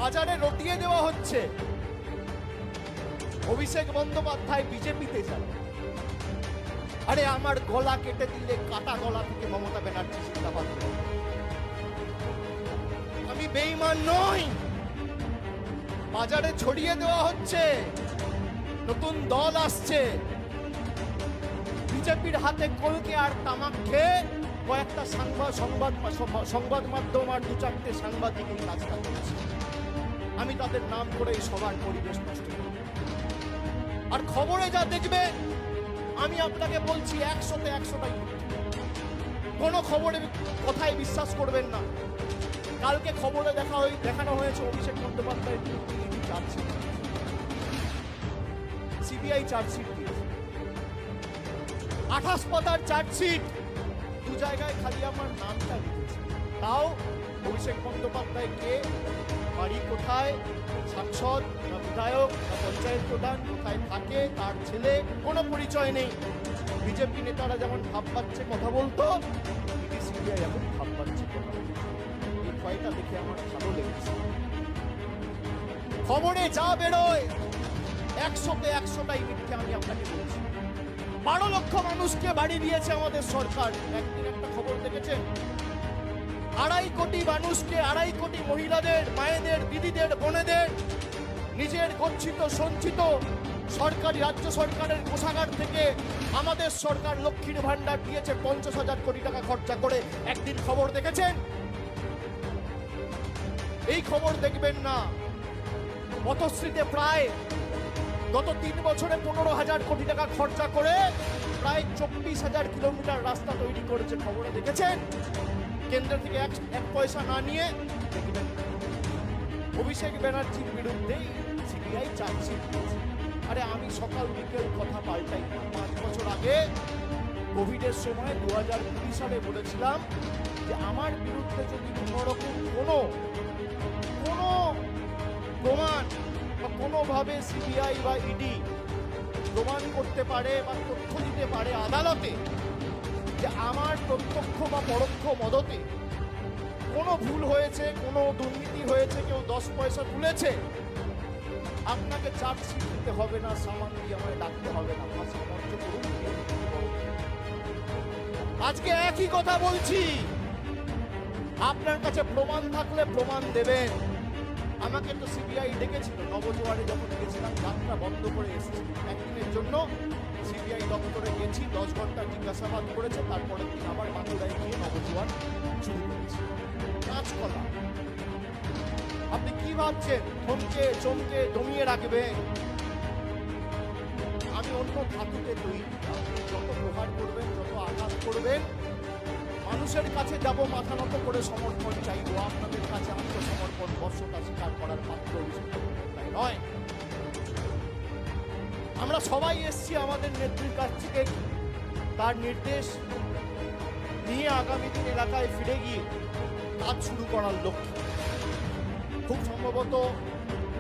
বাজারে রটিয়ে দেওয়া হচ্ছে। অভিষেক বন্দ্যোপাধ্যায় বিজেপিতে যাবে। আরে আমার গলা কেটে দিলে কাটা গলা থেকে মমতা ব্যানার্জি জিন্দাবাদ। আমি বেঈমান নই। বাজারে ছড়িয়ে দেওয়া হচ্ছে, নতুন দল আসছে। বিজেপির হাতে কলকে আর তামাক খেয়ে কয়েকটা সংবাদ মাধ্যম আর দু চারটে সাংবাদিক এই কাজটা করছে। আমি তাদের নাম করে সবার পরিবেশ নষ্ট করি। আর খবরে যা দেখবে, আমি আপনাকে বলছি 100তে 100টাই কোনো খবরের কথায় বিশ্বাস করবেন না। কালকে খবরে দেখানো হয়েছে Abhishek Bandyopadhyay chargesheet, CBI chargesheet দিয়েছে, 28 পাতার চার্জশিট। দু জায়গায় খালি আমার নামটা লিখেছে। তাও অভিষেক বন্দ্যোপাধ্যায়কে বাড়ি কোথায়, সাংসদ না বিধায়ক না পঞ্চায়েত প্রধান, কোথায় থাকে, তার ছেলে, কোনো পরিচয় নেই। বিজেপি নেতারা যেমন ভাব পাচ্ছে কথা বলতো, ইডি সিবিআই এখন ভাব পাচ্ছে কথা বলতো। এই ভয়টা দেখে আমার ভালো লেগেছে। খবরে যা বেরোয় 100তে 100টাই মিথ্যে। আমি আপনাকে বলছি, 12 লক্ষ মানুষকে বাড়ি দিয়েছে আমাদের সরকার। একদিন একটা খবর দেখেছেন, 2.5 কোটি মানুষকে, 2.5 কোটি মহিলাদের, মায়েদের, দিদিদের, বোনেদের নিজের গচ্ছিত সঞ্চিত সরকারি রাজ্য সরকারের কোষাগার থেকে আমাদের সরকার লক্ষ্মীর ভান্ডার দিয়েছে 50,000 কোটি টাকা খরচা করে। একদিন খবর দেখেছেন? এই খবর দেখবেন না। পথশ্রীতে প্রায় গত 3 বছরে 15,000 কোটি টাকা খরচা করে প্রায় 24,000 কিলোমিটার রাস্তা তৈরি করেছে। খবরে দেখেছেন? কেন্দ্র থেকে এক পয়সা না নিয়ে দেখবেন। অভিষেক ব্যানার্জির বিরুদ্ধে সিবিআই চার্জশিট দিয়েছে। আরে আমি সকাল বিকেল কথা পাল্টাই না। 5 বছর আগে কোভিডের সময় 2020 সালে বলেছিলাম যে আমার বিরুদ্ধে যদি কোনোরকম কোনো প্রমাণ বা কোনোভাবে সিবিআই বা ইডি প্রমাণ করতে পারে বা তথ্য দিতে পারে আদালতে যে আমার প্রত্যক্ষ বা পরোক্ষ মদতে কোনো ভুল হয়েছে, কোনো দুর্নীতি হয়েছে, কেউ 10 পয়সা তুলেছে, আপনাকে চার্জশিট দিতে হবে না, সামান দিয়ে আমায় ডাকতে হবে না, সামর্থ্য করুন। আজকে একই কথা বলছি, আপনার কাছে প্রমাণ থাকলে প্রমাণ দেবেন। আমাকে তো সিবিআই ডেকেছিল নবজোয়ারে, যখন গেছিলাম যাত্রা বন্ধ করে এসেছি একদিনের জন্য। সিবিআই দপ্তরে গেছি, 10 ঘন্টা জিজ্ঞাসাবাদ করেছে। তারপরের দিন আবার বাঁকুড়ায় গিয়ে নবজোয়ার শুরু করেছি। কাঁচকলা আপনি কি ভাবছেন থমকে চমকে দমিয়ে রাখবেন? আমি অন্য ধাতুতে তৈরি। যত প্রহার করবেন, যত আঘাত করবেন, মানুষের কাছে যাব, মাথা নত করে সমর্পণ চাইবো। আপনাদের কাছে আত্মসমর্পণ, বর্ষতা স্বীকার করার পাত্র নয়। আমরা সবাই এসছি আমাদের নেত্রীর কাছ থেকে তার নির্দেশ নিয়ে আগামী দিন এলাকায় ফিরে গিয়ে কাজ শুরু করার লক্ষ্যে। খুব সম্ভবত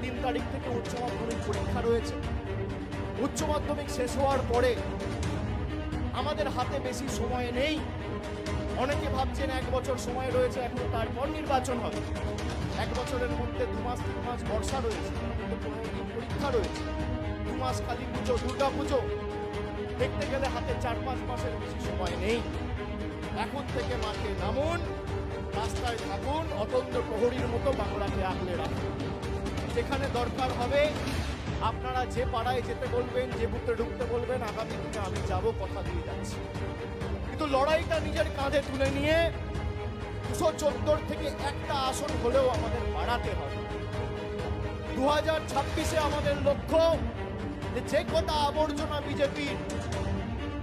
3 তারিখ থেকে উচ্চ মাধ্যমিক পরীক্ষা রয়েছে। উচ্চ মাধ্যমিক শেষ হওয়ার পরে আমাদের হাতে বেশি সময় নেই। অনেকে ভাবছেন 1 বছর সময় রয়েছে, এখন তারপর নির্বাচন হবে। 1 বছরের মধ্যে 2 মাস 3 মাস বর্ষা রয়েছে, 15 দিন পরীক্ষা রয়েছে, 2 মাস কালী পুজো, দুর্গা পুজো, দেখতে গেলে হাতে 4-5 মাসের বেশি সময় নেই। এখন থেকে মাঠে নামুন, রাস্তায় থাকুন, অতন্দ্র প্রহরীর মতো বাংলাকে আগলে রাখুন। যেখানে দরকার হবে আপনারা যে পাড়ায় যেতে বলবেন, যে বুথে ঢুকতে বলবেন, আগামী দিনে আমি যাব, কথা দিয়ে যাচ্ছি। কিন্তু লড়াইটা নিজের কাঁধে তুলে নিয়ে 214 থেকে একটা আসন হলেও আমাদের বাড়াতে হবে। 2026-এ আমাদের লক্ষ্য যে কটা আবর্জনা বিজেপির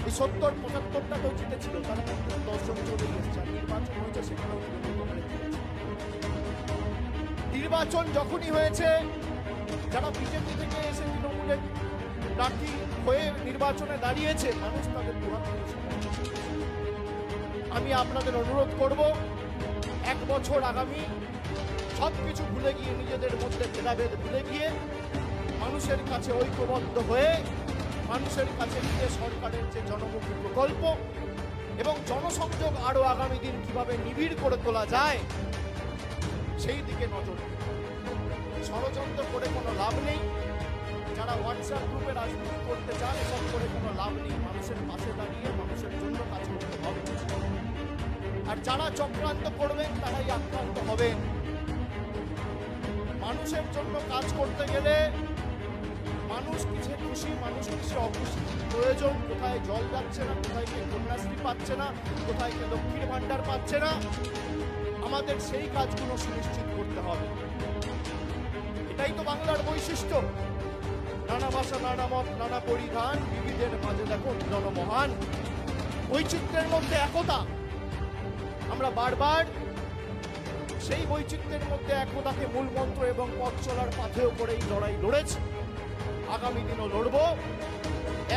এই 70-75টা তো জিতেছিল, তার মধ্যে 10 জন চলে এসেছে। নির্বাচন হয়েছে, সেখানেও নির্বাচন যখনই হয়েছে, যারা বিজেপি থেকে এসে তৃণমূলের প্রার্থী হয়ে নির্বাচনে দাঁড়িয়েছে, মানুষ তাদের পুরাতন সমর্থন। আমি আপনাদের অনুরোধ করব, 1 বছর আগামী সবকিছু ভুলে গিয়ে, নিজেদের মধ্যে ভেদাভেদ ভুলে গিয়ে, মানুষের কাছে ঐক্যবদ্ধ হয়ে, মানুষের কাছে গিয়ে সরকারের যে জনমুখী প্রকল্প এবং জনসংযোগ আরো আগামী দিন কিভাবে নিবিড় করে তোলা যায়, সেই দিকে নজর দিন। ষড়যন্ত্র করে কোনো লাভ নেই। যারা হোয়াটসঅ্যাপ গ্রুপে রাজনীতি করতে চান, এসব করে কোনো লাভ নেই। মানুষের পাশে দাঁড়িয়ে মানুষের জন্য কাজ করতে হবে। আর যারা চক্রান্ত করবেন তারাই আক্রান্ত হবেন। মানুষের জন্য কাজ করতে গেলে মানুষ কিসে খুশি, মানুষ কিসে অখুশি, প্রয়োজন, কোথায় জল যাচ্ছে না, কোথায় কে কন্যাশ্রী পাচ্ছে না, কোথায় কে লক্ষ্মীর ভাণ্ডার পাচ্ছে না, আমাদের সেই কাজগুলো সুনিশ্চিত করতে হবে। এটাই তো বাংলার বৈশিষ্ট্য। নানা ভাষা, নানা মত, নানা পরিধান, বিবিধের মাঝে দেখো মিলন মহান। বৈচিত্র্যের মধ্যে একতা। আমরা বারবার সেই বৈচিত্র্যের মধ্যে একতাকে মূল মন্ত্র এবং পথ চলার পাথেয় করেই লড়াই লড়েছি, আগামী দিনও লড়ব।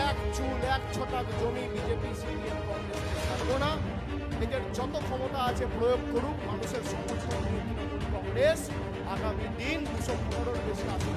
এক চুল এক ছটাক জমি বিজেপি সিপিএম কংগ্রেসকে ছাড়বো না। এদের যত ক্ষমতা আছে প্রয়োগ করুক, মানুষের সমর্থন নিয়ে তৃণমূল কংগ্রেস আগামী দিন 215-এর বেশি আসন